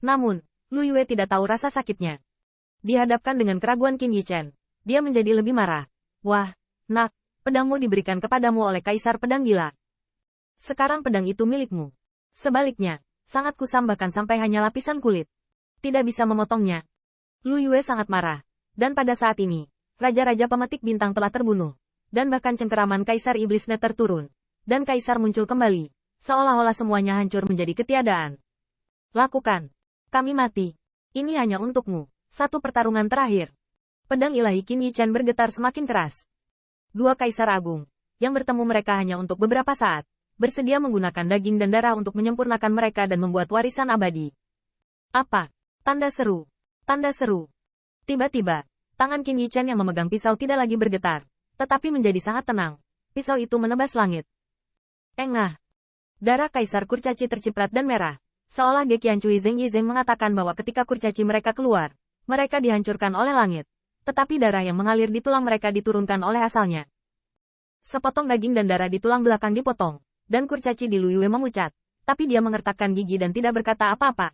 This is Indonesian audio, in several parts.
Namun, Lu Yue tidak tahu rasa sakitnya. Dihadapkan dengan keraguan Qin Yichen, dia menjadi lebih marah. Wah, nak, pedangmu diberikan kepadamu oleh Kaisar Pedang Gila. Sekarang pedang itu milikmu. Sebaliknya, sangat kusam bahkan sampai hanya lapisan kulit. Tidak bisa memotongnya. Lu Yue sangat marah. Dan pada saat ini, Raja-Raja Pemetik Bintang telah terbunuh. Dan bahkan cengkeraman Kaisar Iblis Nether turun. Dan Kaisar muncul kembali. Seolah-olah semuanya hancur menjadi ketiadaan. Lakukan. Kami mati. Ini hanya untukmu. Satu pertarungan terakhir. Pedang ilahi Qin Yichen bergetar semakin keras. Dua Kaisar Agung, yang bertemu mereka hanya untuk beberapa saat, bersedia menggunakan daging dan darah untuk menyempurnakan mereka dan membuat warisan abadi. Apa? Tanda seru. Tanda seru. Tiba-tiba, tangan Qin Yichen yang memegang pisau tidak lagi bergetar, tetapi menjadi sangat tenang. Pisau itu menebas langit. Engah. Darah Kaisar Kurcaci terciprat dan merah. Seolah Geqian Cui Zeng Yizeng mengatakan bahwa ketika kurcaci mereka keluar, mereka dihancurkan oleh langit. Tetapi darah yang mengalir di tulang mereka diturunkan oleh asalnya. Sepotong daging dan darah di tulang belakang dipotong, dan kurcaci di Lu Yue memucat. Tapi dia mengertakkan gigi dan tidak berkata apa-apa.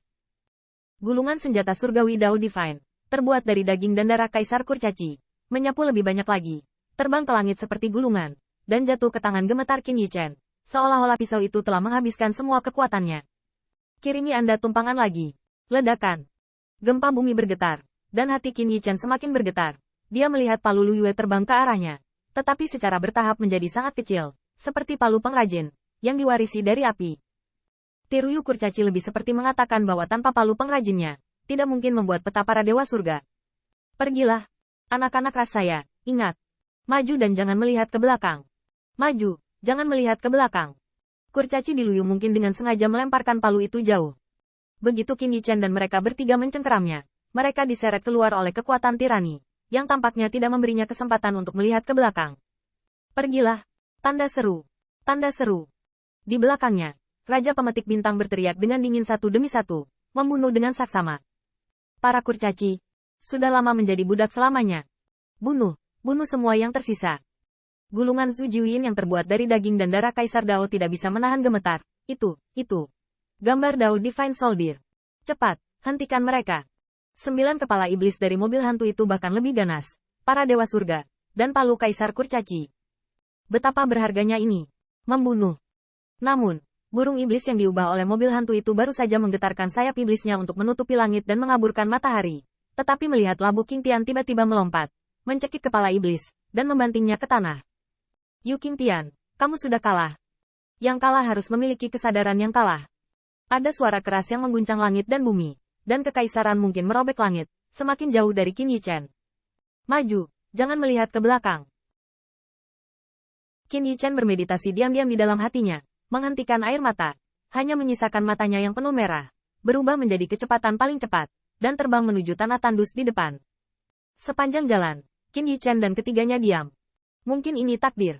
Gulungan senjata surgawi Dao Divine, terbuat dari daging dan darah Kaisar Kurcaci, menyapu lebih banyak lagi, terbang ke langit seperti gulungan, dan jatuh ke tangan gemetar Qin Yichen, seolah-olah pisau itu telah menghabiskan semua kekuatannya. Kirimi Anda tumpangan lagi. Ledakan. Gempa bumi bergetar, dan hati Qin Yichen semakin bergetar. Dia melihat palu Lu Yue terbang ke arahnya, tetapi secara bertahap menjadi sangat kecil, seperti palu pengrajin, yang diwarisi dari api. Tiruyu Kurcaci lebih seperti mengatakan bahwa tanpa palu pengrajinnya, tidak mungkin membuat peta para dewa surga. Pergilah, anak-anak ras saya, ingat. Maju dan jangan melihat ke belakang. Maju, jangan melihat ke belakang. Kurcaci di Lu Yue mungkin dengan sengaja melemparkan palu itu jauh. Begitu Qin Yichen dan mereka bertiga mencengkeramnya, mereka diseret keluar oleh kekuatan tirani, yang tampaknya tidak memberinya kesempatan untuk melihat ke belakang. Pergilah. Tanda seru. Tanda seru. Di belakangnya, Raja Pemetik Bintang berteriak dengan dingin satu demi satu, membunuh dengan saksama. Para kurcaci, sudah lama menjadi budak selamanya. Bunuh, bunuh semua yang tersisa. Gulungan Zhu Jiuyin yang terbuat dari daging dan darah Kaisar Dao tidak bisa menahan gemetar. Itu. Gambar Dao Divine Soldier. Cepat, hentikan mereka. 9 kepala iblis dari mobil hantu itu bahkan lebih ganas. Para dewa surga, dan palu Kaisar Kurcaci. Betapa berharganya ini. Membunuh. Namun, burung iblis yang diubah oleh mobil hantu itu baru saja menggetarkan sayap iblisnya untuk menutupi langit dan mengaburkan matahari. Tetapi melihat labu King Tian tiba-tiba melompat, mencekik kepala iblis, dan membantingnya ke tanah. Yu King Tian, kamu sudah kalah. Yang kalah harus memiliki kesadaran yang kalah. Ada suara keras yang mengguncang langit dan bumi, dan kekaisaran mungkin merobek langit, semakin jauh dari Qin Yichen. Maju, jangan melihat ke belakang. Qin Yichen bermeditasi diam-diam di dalam hatinya, menghentikan air mata, hanya menyisakan matanya yang penuh merah, berubah menjadi kecepatan paling cepat, dan terbang menuju tanah tandus di depan. Sepanjang jalan, Qin Yichen dan ketiganya diam. Mungkin ini takdir.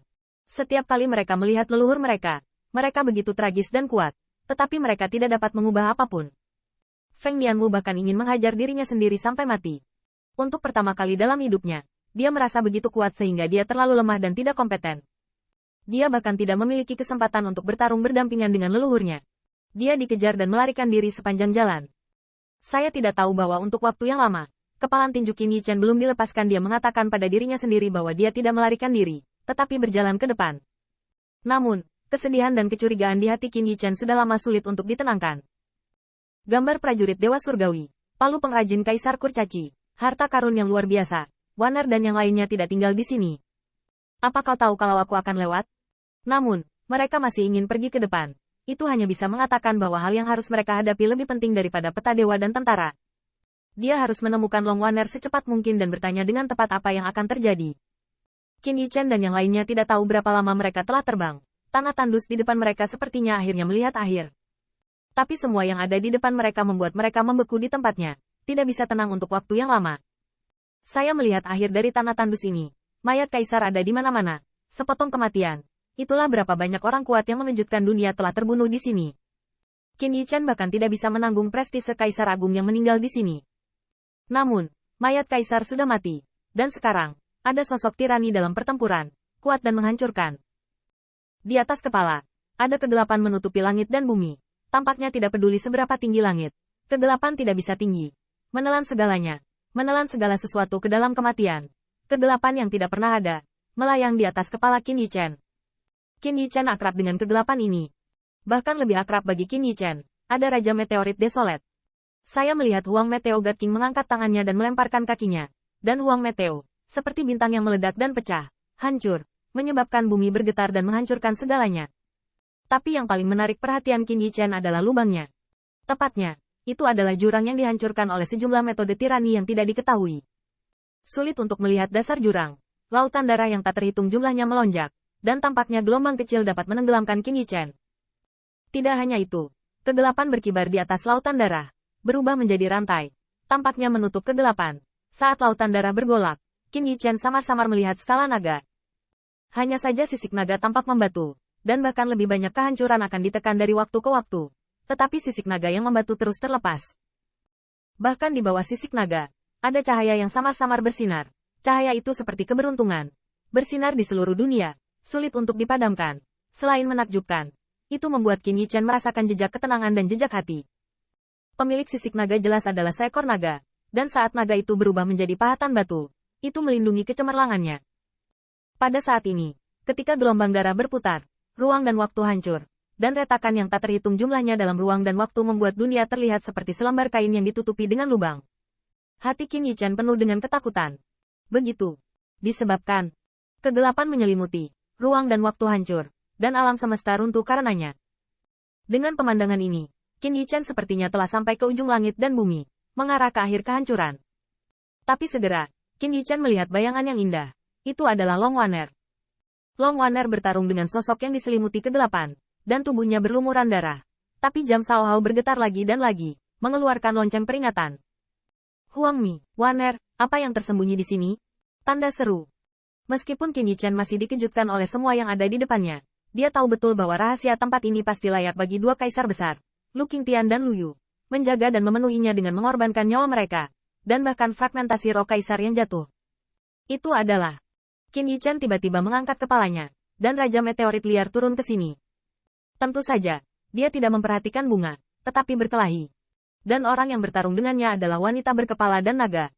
Setiap kali mereka melihat leluhur mereka begitu tragis dan kuat, tetapi mereka tidak dapat mengubah apapun. Feng Nianwu bahkan ingin menghajar dirinya sendiri sampai mati. Untuk pertama kali dalam hidupnya, dia merasa begitu kuat sehingga dia terlalu lemah dan tidak kompeten. Dia bahkan tidak memiliki kesempatan untuk bertarung berdampingan dengan leluhurnya. Dia dikejar dan melarikan diri sepanjang jalan. Saya tidak tahu bahwa untuk waktu yang lama, kepalan tinju Qin Yichen belum dilepaskan. Dia mengatakan pada dirinya sendiri bahwa dia tidak melarikan diri, tetapi berjalan ke depan. Namun, kesedihan dan kecurigaan di hati Qin Yichen sudah lama sulit untuk ditenangkan. Gambar prajurit Dewa Surgawi, palu pengrajin Kaisar Kurcaci, harta karun yang luar biasa, Waner dan yang lainnya tidak tinggal di sini. Apa kau tahu kalau aku akan lewat? Namun, mereka masih ingin pergi ke depan. Itu hanya bisa mengatakan bahwa hal yang harus mereka hadapi lebih penting daripada peta dewa dan tentara. Dia harus menemukan Long Waner secepat mungkin dan bertanya dengan tepat apa yang akan terjadi. Qin Yichen dan yang lainnya tidak tahu berapa lama mereka telah terbang. Tanah tandus di depan mereka sepertinya akhirnya melihat akhir. Tapi semua yang ada di depan mereka membuat mereka membeku di tempatnya. Tidak bisa tenang untuk waktu yang lama. Saya melihat akhir dari tanah tandus ini. Mayat kaisar ada di mana-mana. Sepotong kematian. Itulah berapa banyak orang kuat yang mengejutkan dunia telah terbunuh di sini. Qin Yichen bahkan tidak bisa menanggung prestise kaisar agung yang meninggal di sini. Namun, mayat kaisar sudah mati. Dan sekarang, ada sosok tirani dalam pertempuran, kuat dan menghancurkan. Di atas kepala, ada kegelapan menutupi langit dan bumi. Tampaknya tidak peduli seberapa tinggi langit. Kegelapan tidak bisa tinggi. Menelan segalanya. Menelan segala sesuatu ke dalam kematian. Kegelapan yang tidak pernah ada. Melayang di atas kepala Qin Yichen. Qin Yichen akrab dengan kegelapan ini. Bahkan lebih akrab bagi Qin Yichen. Ada Raja Meteorit Desolate. Saya melihat Huang Meteo God King mengangkat tangannya dan melemparkan kakinya. Dan Huang Meteo, seperti bintang yang meledak dan pecah, hancur, menyebabkan bumi bergetar dan menghancurkan segalanya. Tapi yang paling menarik perhatian Qin Yichen adalah lubangnya. Tepatnya, itu adalah jurang yang dihancurkan oleh sejumlah metode tirani yang tidak diketahui. Sulit untuk melihat dasar jurang. Lautan darah yang tak terhitung jumlahnya melonjak, dan tampaknya gelombang kecil dapat menenggelamkan Qin Yichen. Tidak hanya itu, kegelapan berkibar di atas lautan darah, berubah menjadi rantai, tampaknya menutup kegelapan. Saat lautan darah bergolak, Qin Yichen samar-samar melihat skala naga. Hanya saja sisik naga tampak membatu, dan bahkan lebih banyak kehancuran akan ditekan dari waktu ke waktu. Tetapi sisik naga yang membatu terus terlepas. Bahkan di bawah sisik naga, ada cahaya yang samar-samar bersinar. Cahaya itu seperti keberuntungan. Bersinar di seluruh dunia, sulit untuk dipadamkan. Selain menakjubkan, itu membuat Qin Yichen merasakan jejak ketenangan dan jejak hati. Pemilik sisik naga jelas adalah seekor naga, dan saat naga itu berubah menjadi pahatan batu, itu melindungi kecemerlangannya. Pada saat ini, ketika gelombang darah berputar, ruang dan waktu hancur, dan retakan yang tak terhitung jumlahnya dalam ruang dan waktu membuat dunia terlihat seperti selembar kain yang ditutupi dengan lubang. Hati Qin Yichen penuh dengan ketakutan. Begitu. Disebabkan kegelapan menyelimuti, ruang dan waktu hancur, dan alam semesta runtuh karenanya. Dengan pemandangan ini, Qin Yichen sepertinya telah sampai ke ujung langit dan bumi, mengarah ke akhir kehancuran. Tapi segera, Qin Yichen melihat bayangan yang indah. Itu adalah Long Waner. Long Waner bertarung dengan sosok yang diselimuti kegelapan, dan tubuhnya berlumuran darah. Tapi jam Cao Hao bergetar lagi dan lagi, mengeluarkan lonceng peringatan. Huang Mi, Waner, apa yang tersembunyi di sini? Tanda seru. Meskipun Qin Yichen masih dikejutkan oleh semua yang ada di depannya, dia tahu betul bahwa rahasia tempat ini pasti layak bagi dua kaisar besar, Lu Qingtian dan Lu Yu, menjaga dan memenuhinya dengan mengorbankan nyawa mereka, dan bahkan fragmentasi roh kaisar yang jatuh. Itu adalah. Qin Yichen tiba-tiba mengangkat kepalanya, dan Raja Meteorit liar turun ke sini. Tentu saja, dia tidak memperhatikan bunga, tetapi berkelahi. Dan orang yang bertarung dengannya adalah wanita berkepala dan naga.